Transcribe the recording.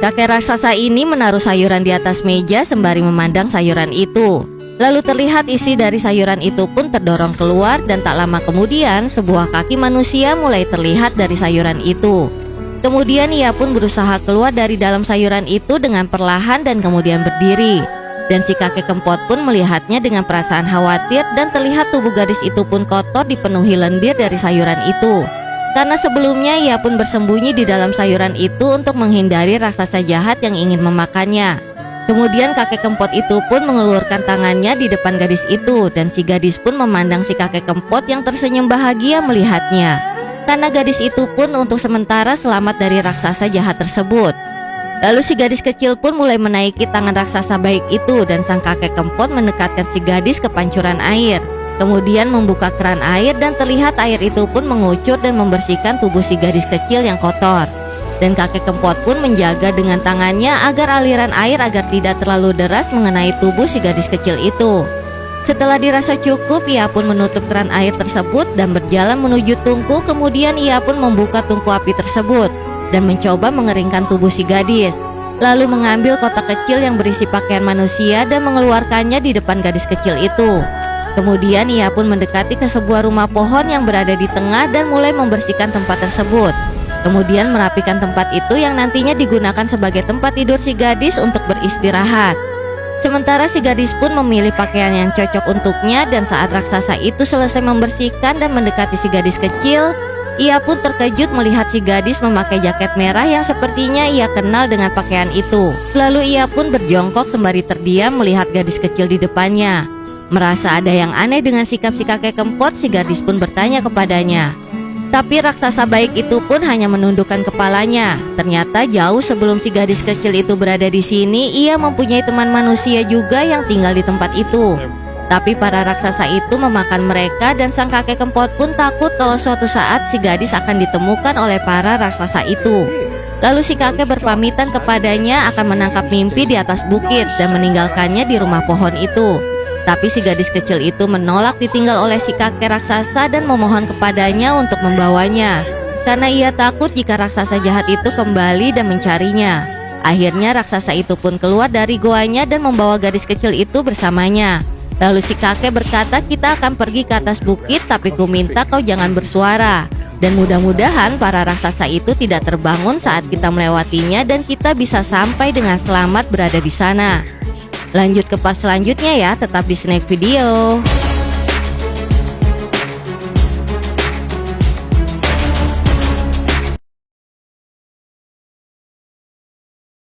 Kakek raksasa ini menaruh sayuran di atas meja sembari memandang sayuran itu. Lalu terlihat isi dari sayuran itu pun terdorong keluar dan tak lama kemudian sebuah kaki manusia mulai terlihat dari sayuran itu. Kemudian ia pun berusaha keluar dari dalam sayuran itu dengan perlahan dan kemudian berdiri. Dan si kakek kempot pun melihatnya dengan perasaan khawatir dan terlihat tubuh gadis itu pun kotor dipenuhi lendir dari sayuran itu. Karena sebelumnya ia pun bersembunyi di dalam sayuran itu untuk menghindari raksasa jahat yang ingin memakannya. Kemudian kakek kempot itu pun mengelurkan tangannya di depan gadis itu dan si gadis pun memandang si kakek kempot yang tersenyum bahagia melihatnya. Karena gadis itu pun untuk sementara selamat dari raksasa jahat tersebut. Lalu si gadis kecil pun mulai menaiki tangan raksasa baik itu dan sang kakek kempot mendekatkan si gadis ke pancuran air. Kemudian membuka keran air dan terlihat air itu pun mengucur dan membersihkan tubuh si gadis kecil yang kotor. Dan kakek kempot pun menjaga dengan tangannya agar aliran air agar tidak terlalu deras mengenai tubuh si gadis kecil itu. Setelah dirasa cukup, ia pun menutup keran air tersebut dan berjalan menuju tungku. Kemudian ia pun membuka tungku api tersebut dan mencoba mengeringkan tubuh si gadis. Lalu mengambil kotak kecil yang berisi pakaian manusia dan mengeluarkannya di depan gadis kecil itu. Kemudian ia pun mendekati ke sebuah rumah pohon yang berada di tengah dan mulai membersihkan tempat tersebut. Kemudian merapikan tempat itu yang nantinya digunakan sebagai tempat tidur si gadis untuk beristirahat. Sementara si gadis pun memilih pakaian yang cocok untuknya dan saat raksasa itu selesai membersihkan dan mendekati si gadis kecil, ia pun terkejut melihat si gadis memakai jaket merah yang sepertinya ia kenal dengan pakaian itu. Lalu ia pun berjongkok sembari terdiam melihat gadis kecil di depannya. Merasa ada yang aneh dengan sikap si kakek kempot, si gadis pun bertanya kepadanya. Tapi raksasa baik itu pun hanya menundukkan kepalanya. Ternyata jauh sebelum si gadis kecil itu berada di sini, ia mempunyai teman manusia juga yang tinggal di tempat itu. Tapi para raksasa itu memakan mereka dan sang kakek kempot pun takut kalau suatu saat si gadis akan ditemukan oleh para raksasa itu. Lalu si kakek berpamitan kepadanya akan menangkap mimpi di atas bukit dan meninggalkannya di rumah pohon itu. Tapi si gadis kecil itu menolak ditinggal oleh si kakek raksasa dan memohon kepadanya untuk membawanya. Karena ia takut jika raksasa jahat itu kembali dan mencarinya. Akhirnya raksasa itu pun keluar dari goanya dan membawa gadis kecil itu bersamanya. Lalu si kakek berkata, kita akan pergi ke atas bukit, tapi ku minta kau jangan bersuara. Dan mudah-mudahan para raksasa itu tidak terbangun saat kita melewatinya dan kita bisa sampai dengan selamat berada di sana. Lanjut ke part selanjutnya ya, tetap di Snack Video.